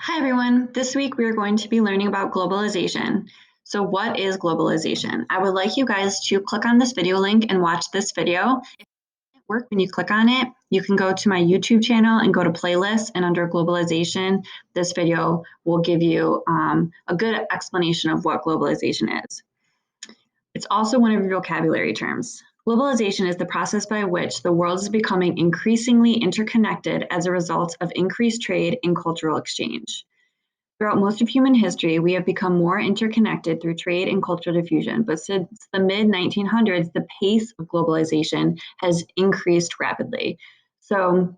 Hi everyone, this week we are going to be learning about globalization. So what is globalization? I would like you guys to click on this video link and watch this video. If it doesn't work when you click on it, you can go to my YouTube channel and go to playlists, and under globalization, this video will give you a good explanation of what globalization is. It's also one of your vocabulary terms. Globalization is the process by which the world is becoming increasingly interconnected as a result of increased trade and cultural exchange. Throughout most of human history, we have become more interconnected through trade and cultural diffusion, but since the mid-1900s, the pace of globalization has increased rapidly. So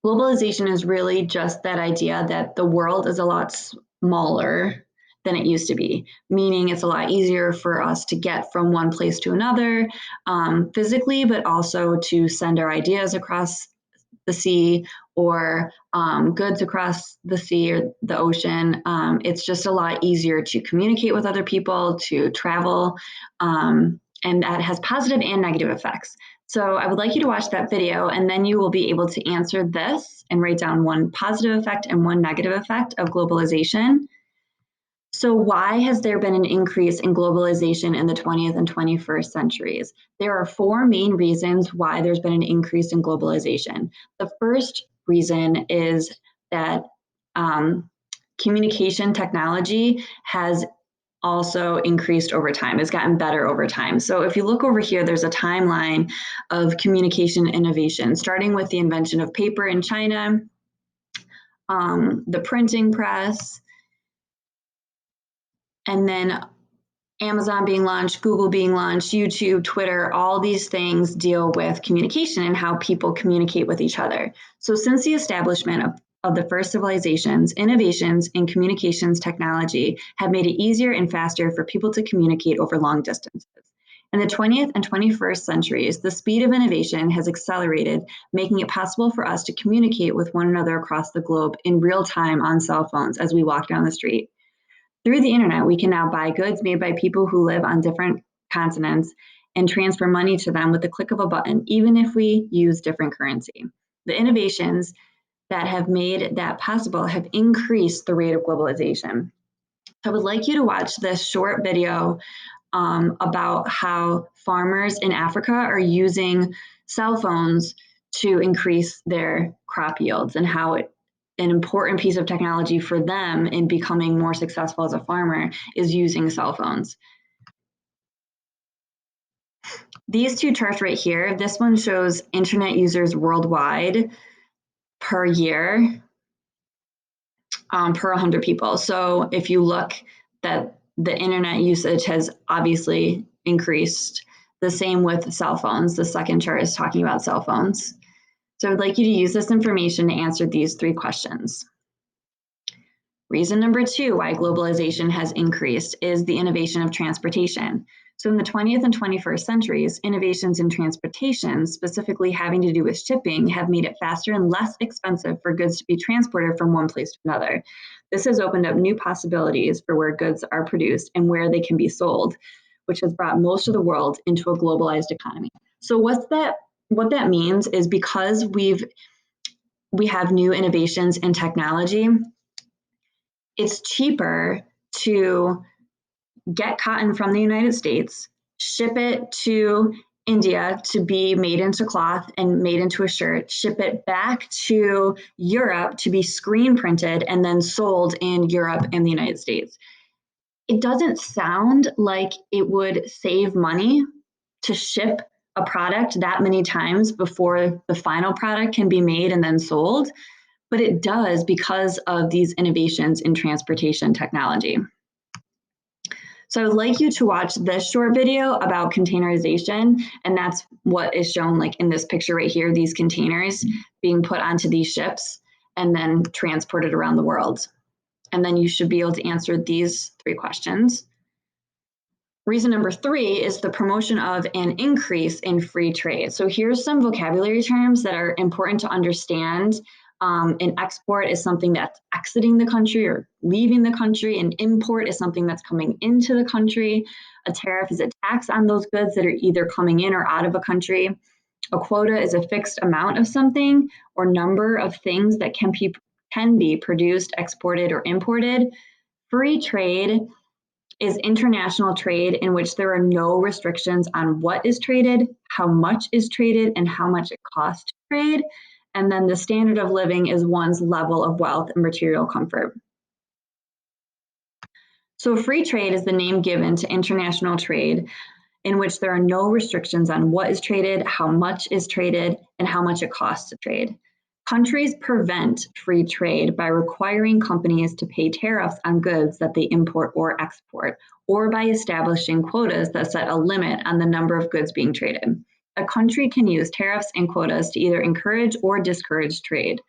globalization is really just that idea that the world is a lot smaller than it used to be, meaning it's a lot easier for us to get from one place to another physically, but also to send our ideas across the sea or goods across the sea or the ocean. It's just a lot easier to communicate with other people, to travel, and that has positive and negative effects. So I would like you to watch that video, and then you will be able to answer this and write down one positive effect and one negative effect of globalization. So why has there been an increase in globalization in the 20th and 21st centuries? There are four main reasons why there's been an increase in globalization. The first reason is that communication technology has also increased over time, has gotten better over time. So if you look over here, there's a timeline of communication innovation, starting with the invention of paper in China, the printing press, and then Amazon being launched, Google being launched, YouTube, Twitter, all these things deal with communication and how people communicate with each other. So since the establishment of the first civilizations, innovations in communications technology have made it easier and faster for people to communicate over long distances. In the 20th and 21st centuries, the speed of innovation has accelerated, making it possible for us to communicate with one another across the globe in real time on cell phones as we walk down the street. Through the internet, we can now buy goods made by people who live on different continents and transfer money to them with the click of a button, even if we use different currency. The innovations that have made that possible have increased the rate of globalization. I would like you to watch this short video about how farmers in Africa are using cell phones to increase their crop yields and how an important piece of technology for them in becoming more successful as a farmer is using cell phones. These two charts right here, this one shows internet users worldwide per year, per 100 people. So if you look, that the internet usage has obviously increased. The same with cell phones. The second chart is talking about cell phones. So I'd like you to use this information to answer these three questions. Reason number two why globalization has increased is the innovation of transportation. So in the 20th and 21st centuries, innovations in transportation, specifically having to do with shipping, have made it faster and less expensive for goods to be transported from one place to another. This has opened up new possibilities for where goods are produced and where they can be sold, which has brought most of the world into a globalized economy. So what that means is because we have new innovations in technology, it's cheaper to get cotton from the United States, ship it to India to be made into cloth and made into a shirt, ship it back to Europe to be screen printed and then sold in Europe and the United States. It doesn't sound like it would save money to ship a product that many times before the final product can be made and then sold, but it does because of these innovations in transportation technology. So I would like you to watch this short video about containerization, and that's what is shown like in this picture right here, these containers being put onto these ships and then transported around the world. And then you should be able to answer these three questions. Reason number three is the promotion of an increase in free trade. So here's some vocabulary terms that are important to understand. An export is something that's exiting the country or leaving the country. An import is something that's coming into the country. A tariff is a tax on those goods that are either coming in or out of a country. A quota is a fixed amount of something or number of things that can can be produced, exported, or imported. Free trade is international trade in which there are no restrictions on what is traded, how much is traded, and how much it costs to trade. And then the standard of living is one's level of wealth and material comfort. So free trade is the name given to international trade in which there are no restrictions on what is traded, how much is traded, and how much it costs to trade. Countries prevent free trade by requiring companies to pay tariffs on goods that they import or export, or by establishing quotas that set a limit on the number of goods being traded. A country can use tariffs and quotas to either encourage or discourage trade.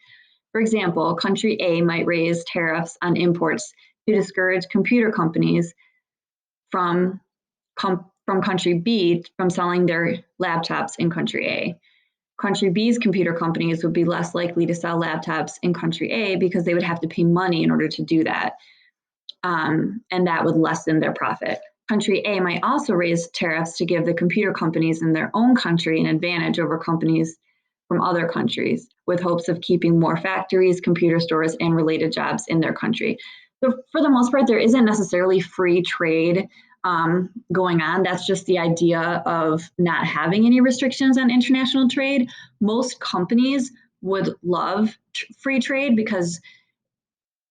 For example, country A might raise tariffs on imports to discourage computer companies from country B from selling their laptops in country A. Country B's computer companies would be less likely to sell laptops in country A because they would have to pay money in order to do that. And that would lessen their profit. Country A might also raise tariffs to give the computer companies in their own country an advantage over companies from other countries, with hopes of keeping more factories, computer stores, and related jobs in their country. So for the most part, there isn't necessarily free trade going on. That's just the idea of not having any restrictions on international trade. Most companies would love free trade because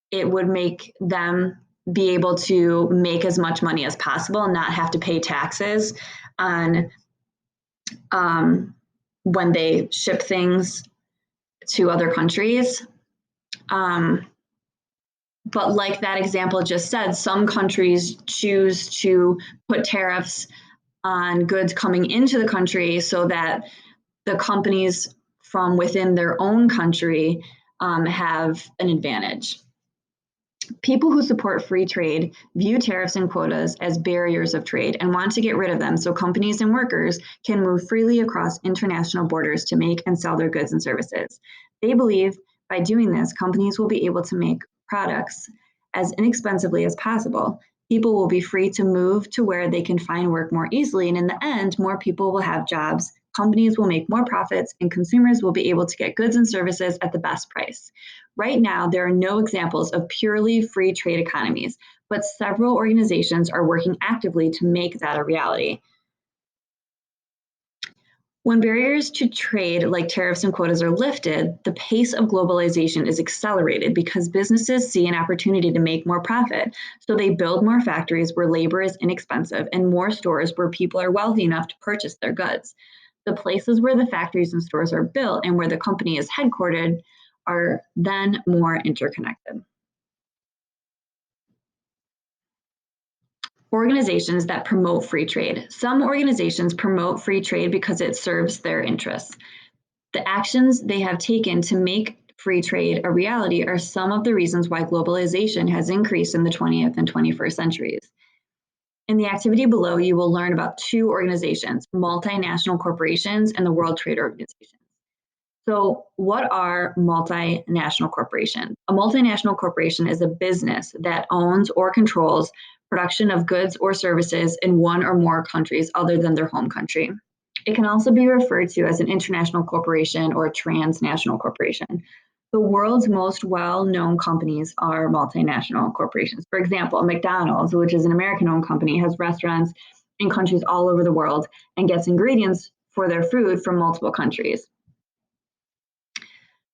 it would make them be able to make as much money as possible and not have to pay taxes on when they ship things to other countries. But like that example just said, some countries choose to put tariffs on goods coming into the country so that the companies from within their own country have an advantage. People who support free trade view tariffs and quotas as barriers of trade and want to get rid of them so companies and workers can move freely across international borders to make and sell their goods and services. They believe by doing this, companies will be able to make products as inexpensively as possible. People will be free to move to where they can find work more easily, and in the end, more people will have jobs, companies will make more profits, and consumers will be able to get goods and services at the best price. Right now, there are no examples of purely free trade economies, but several organizations are working actively to make that a reality. When barriers to trade like tariffs and quotas are lifted, the pace of globalization is accelerated because businesses see an opportunity to make more profit. So they build more factories where labor is inexpensive and more stores where people are wealthy enough to purchase their goods. The places where the factories and stores are built and where the company is headquartered are then more interconnected. Organizations that promote free trade. Some organizations promote free trade because it serves their interests. The actions they have taken to make free trade a reality are some of the reasons why globalization has increased in the 20th and 21st centuries. In the activity below, you will learn about two organizations, multinational corporations and the World Trade Organization. So, what are multinational corporations? A multinational corporation is a business that owns or controls production of goods or services in one or more countries other than their home country. It can also be referred to as an international corporation or a transnational corporation. The world's most well-known companies are multinational corporations. For example, McDonald's, which is an American-owned company, has restaurants in countries all over the world and gets ingredients for their food from multiple countries.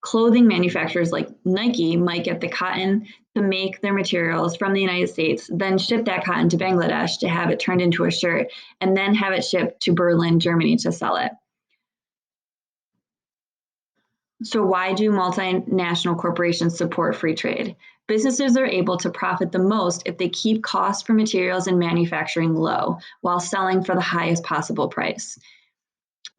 Clothing manufacturers like Nike might get the cotton to make their materials from the United States, then ship that cotton to Bangladesh to have it turned into a shirt, and then have it shipped to Berlin, Germany to sell it. So why do multinational corporations support free trade? Businesses are able to profit the most if they keep costs for materials and manufacturing low while selling for the highest possible price.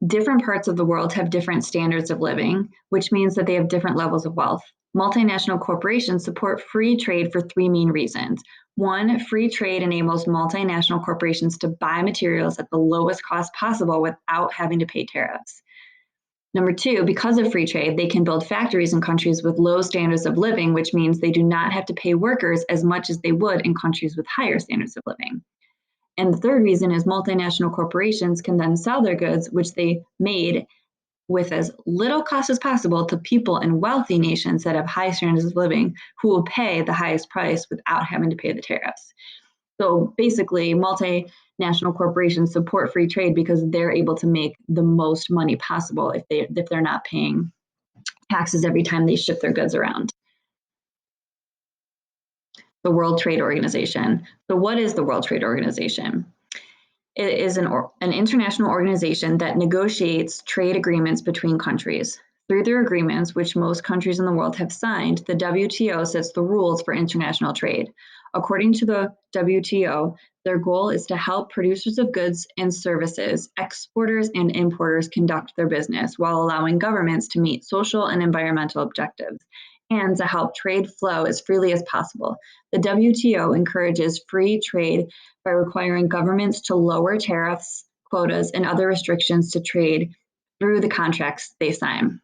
Different parts of the world have different standards of living, which means that they have different levels of wealth. Multinational corporations support free trade for three main reasons. One, free trade enables multinational corporations to buy materials at the lowest cost possible without having to pay tariffs. Number two, because of free trade, they can build factories in countries with low standards of living, which means they do not have to pay workers as much as they would in countries with higher standards of living. And the third reason is multinational corporations can then sell their goods, which they made, with as little cost as possible to people in wealthy nations that have high standards of living who will pay the highest price without having to pay the tariffs. So basically, multinational corporations support free trade because they're able to make the most money possible if they're not paying taxes every time they ship their goods around. The World Trade Organization. So what is the World Trade Organization? It is an international organization that negotiates trade agreements between countries. Through their agreements, which most countries in the world have signed, the WTO sets the rules for international trade. According to the WTO, their goal is to help producers of goods and services, exporters and importers conduct their business while allowing governments to meet social and environmental objectives, and to help trade flow as freely as possible. The WTO encourages free trade by requiring governments to lower tariffs, quotas, and other restrictions to trade through the contracts they sign.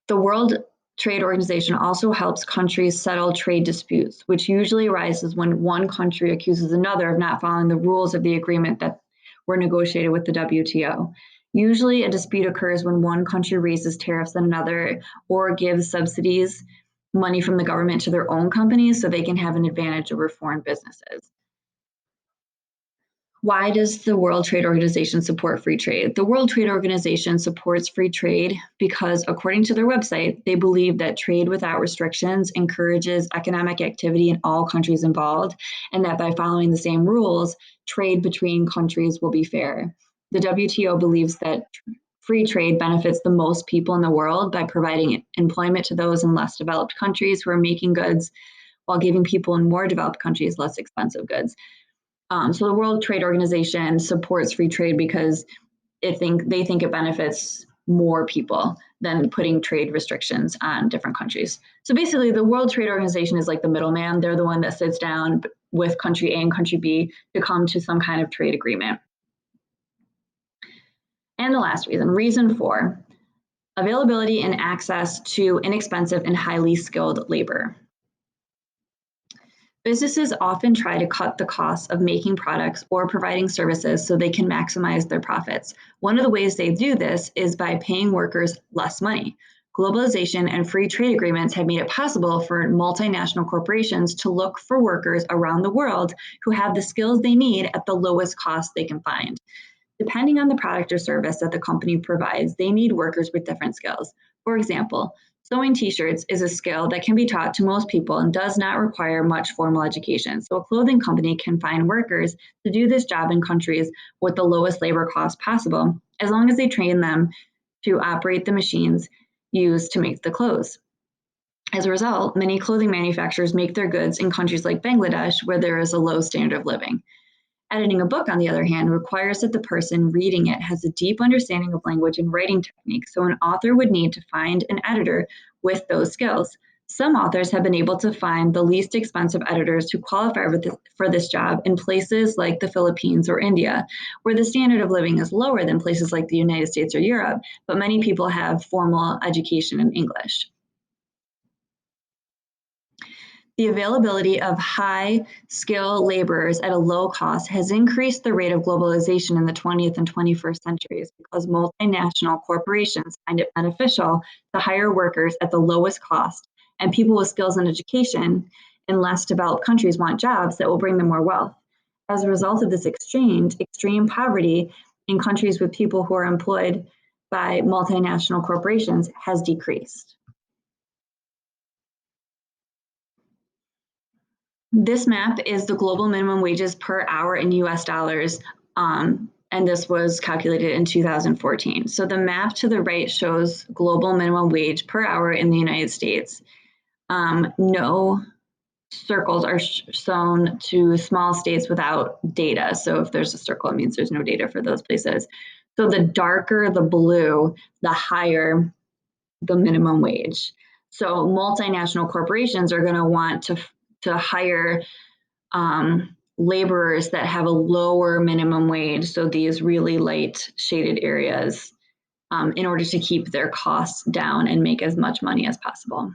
The World Trade Organization also helps countries settle trade disputes, which usually arises when one country accuses another of not following the rules of the agreement that were negotiated with the WTO. Usually, a dispute occurs when one country raises tariffs on another or gives subsidies, money from the government to their own companies so they can have an advantage over foreign businesses. Why does the World Trade Organization support free trade? The World Trade Organization supports free trade because, according to their website, they believe that trade without restrictions encourages economic activity in all countries involved, and that by following the same rules, trade between countries will be fair. The WTO believes that free trade benefits the most people in the world by providing employment to those in less developed countries who are making goods while giving people in more developed countries less expensive goods. So the World Trade Organization supports free trade because they think it benefits more people than putting trade restrictions on different countries. So basically, the World Trade Organization is like the middleman. They're the one that sits down with country A and country B to come to some kind of trade agreement. And the last reason 4, availability and access to inexpensive and highly skilled labor. Businesses often try to cut the costs of making products or providing services so they can maximize their profits. One of the ways they do this is by paying workers less money. Globalization and free trade agreements have made it possible for multinational corporations to look for workers around the world who have the skills they need at the lowest cost they can find. Depending on the product or service that the company provides, they need workers with different skills. For example, sewing t-shirts is a skill that can be taught to most people and does not require much formal education. So a clothing company can find workers to do this job in countries with the lowest labor cost possible, as long as they train them to operate the machines used to make the clothes. As a result, many clothing manufacturers make their goods in countries like Bangladesh, where there is a low standard of living. Editing a book, on the other hand, requires that the person reading it has a deep understanding of language and writing techniques, so an author would need to find an editor with those skills. Some authors have been able to find the least expensive editors who qualify for this job in places like the Philippines or India, where the standard of living is lower than places like the United States or Europe, but many people have formal education in English. The availability of high-skill laborers at a low cost has increased the rate of globalization in the 20th and 21st centuries because multinational corporations find it beneficial to hire workers at the lowest cost, and people with skills and education in less developed countries want jobs that will bring them more wealth. As a result of this exchange, extreme poverty in countries with people who are employed by multinational corporations has decreased. This map is the global minimum wages per hour in US dollars, and this was calculated in 2014. So the map to the right shows global minimum wage per hour in the United States. No circles are shown to small states without data. So if there's a circle, it means there's no data for those places. So the darker the blue, the higher the minimum wage. So multinational corporations are going to want to hire laborers that have a lower minimum wage, so these really light shaded areas, in order to keep their costs down and make as much money as possible.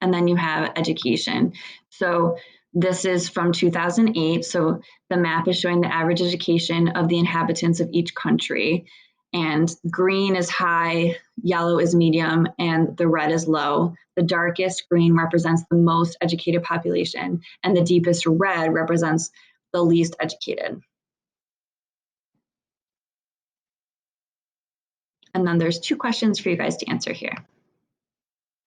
And then you have education. So this is from 2008. So the map is showing the average education of the inhabitants of each country. and green is high, yellow is medium, and the red is low. The darkest green represents the most educated population, and the deepest red represents the least educated. And then there's 2 questions for you guys to answer here.